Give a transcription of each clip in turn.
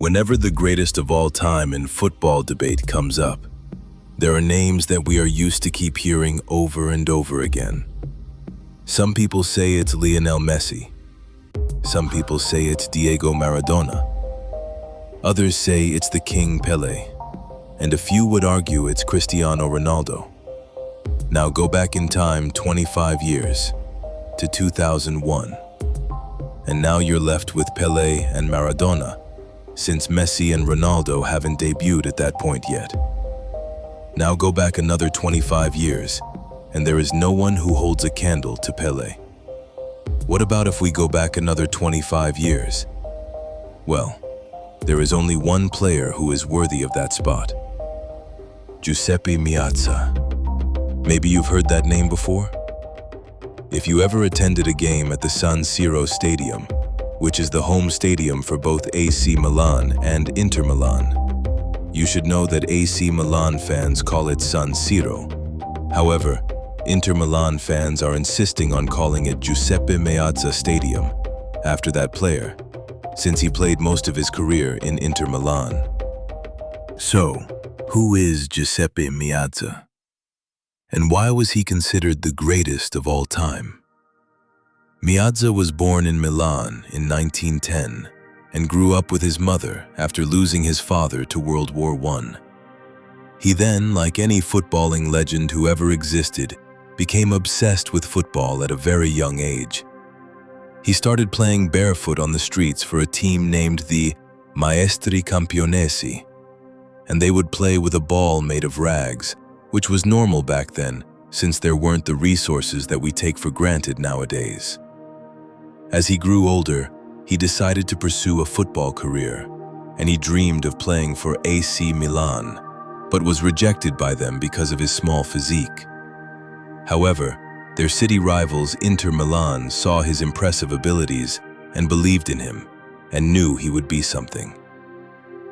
Whenever the greatest of all time in football debate comes up, there are names that we are used to keep hearing over and over again. Some people say it's Lionel Messi. Some people say it's Diego Maradona. Others say it's the King Pele. And a few would argue it's Cristiano Ronaldo. Now go back in time 25 years, to 2001. And now you're left with Pele and Maradona, since Messi and Ronaldo haven't debuted at that point yet. Now go back another 25 years, and there is no one who holds a candle to Pele. What about if we go back another 25 years? Well, there is only one player who is worthy of that spot. Giuseppe Meazza. Maybe you've heard that name before? If you ever attended a game at the San Siro Stadium, which is the home stadium for both AC Milan and Inter Milan, you should know that AC Milan fans call it San Siro. However, Inter Milan fans are insisting on calling it Giuseppe Meazza Stadium, after that player, since he played most of his career in Inter Milan. So, who is Giuseppe Meazza? And why was he considered the greatest of all time? Meazza was born in Milan in 1910 and grew up with his mother after losing his father to World War I. He then, like any footballing legend who ever existed, became obsessed with football at a very young age. He started playing barefoot on the streets for a team named the Maestri Campionesi, and they would play with a ball made of rags, which was normal back then since there weren't the resources that we take for granted nowadays. As he grew older, he decided to pursue a football career, and he dreamed of playing for AC Milan, but was rejected by them because of his small physique. However, their city rivals Inter Milan saw his impressive abilities and believed in him, and knew he would be something.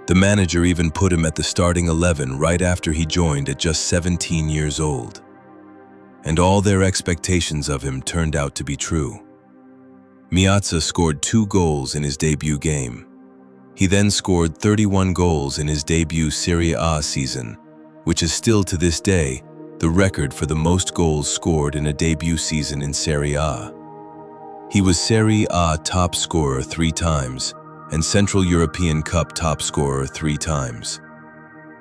The manager even put him at the starting 11 right after he joined at just 17 years old. And all their expectations of him turned out to be true. Meazza scored 2 goals in his debut game. He then scored 31 goals in his debut Serie A season, which is still to this day the record for the most goals scored in a debut season in Serie A. He was Serie A top scorer 3 times and Central European Cup top scorer 3 times.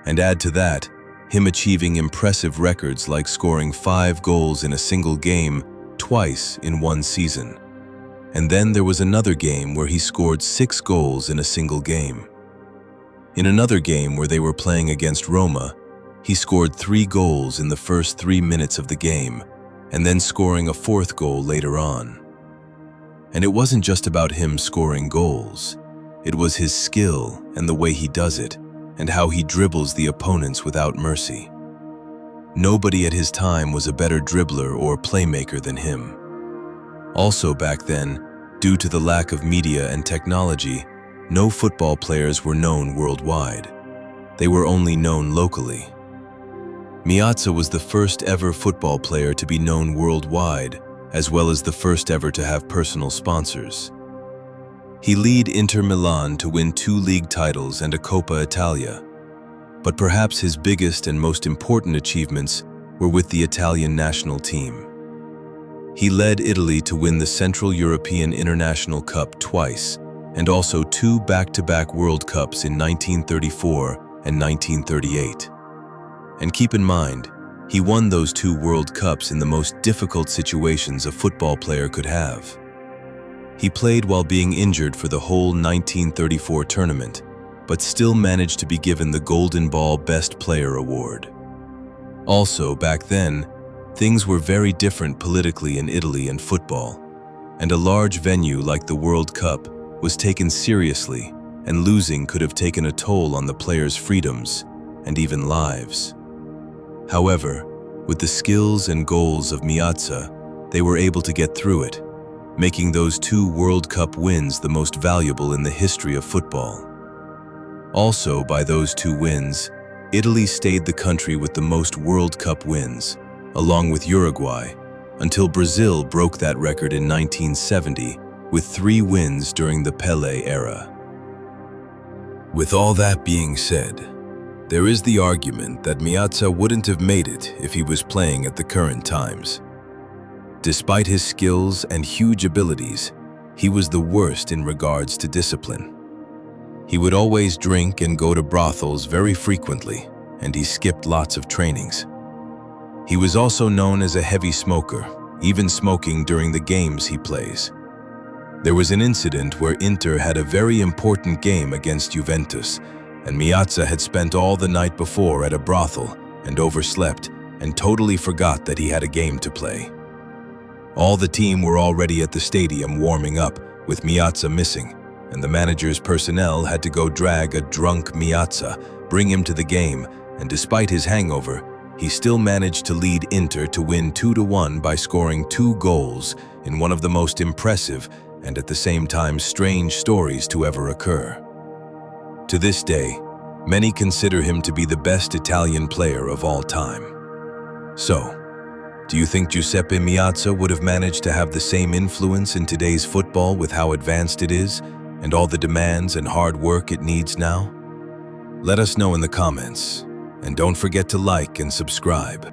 And add to that, him achieving impressive records like scoring 5 goals in a single game twice in one season. And then there was another game where he scored 6 goals in a single game. In another game where they were playing against Roma, he scored 3 goals in the first 3 minutes of the game, and then scoring a 4th goal later on. And it wasn't just about him scoring goals. It was his skill and the way he does it, and how he dribbles the opponents without mercy. Nobody at his time was a better dribbler or playmaker than him. Also back then, due to the lack of media and technology, no football players were known worldwide. They were only known locally. Meazza was the first ever football player to be known worldwide, as well as the first ever to have personal sponsors. He led Inter Milan to win 2 league titles and a Coppa Italia, but perhaps his biggest and most important achievements were with the Italian national team. He led Italy to win the Central European International Cup twice, and also 2 back-to-back World Cups in 1934 and 1938. And keep in mind, he won those 2 World Cups in the most difficult situations a football player could have. He played while being injured for the whole 1934 tournament, but still managed to be given the Golden Ball Best Player award. Also, back then, things were very different politically in Italy and football, and a large venue like the World Cup was taken seriously, and losing could have taken a toll on the players' freedoms and even lives. However, with the skills and goals of Meazza, they were able to get through it, making those 2 World Cup wins the most valuable in the history of football. Also, by those 2 wins, Italy stayed the country with the most World Cup wins, along with Uruguay, until Brazil broke that record in 1970 with 3 wins during the Pele era. With all that being said, there is the argument that Meazza wouldn't have made it if he was playing at the current times. Despite his skills and huge abilities, he was the worst in regards to discipline. He would always drink and go to brothels very frequently, and he skipped lots of trainings. He was also known as a heavy smoker, even smoking during the games he plays. There was an incident where Inter had a very important game against Juventus, and Meazza had spent all the night before at a brothel and overslept and totally forgot that he had a game to play. All the team were already at the stadium warming up, with Meazza missing, and the manager's personnel had to go drag a drunk Meazza, bring him to the game, and despite his hangover, he still managed to lead Inter to win 2-1 by scoring 2 goals in one of the most impressive and at the same time strange stories to ever occur. To this day, many consider him to be the best Italian player of all time. So, do you think Giuseppe Meazza would have managed to have the same influence in today's football with how advanced it is and all the demands and hard work it needs now? Let us know in the comments, and don't forget to like and subscribe.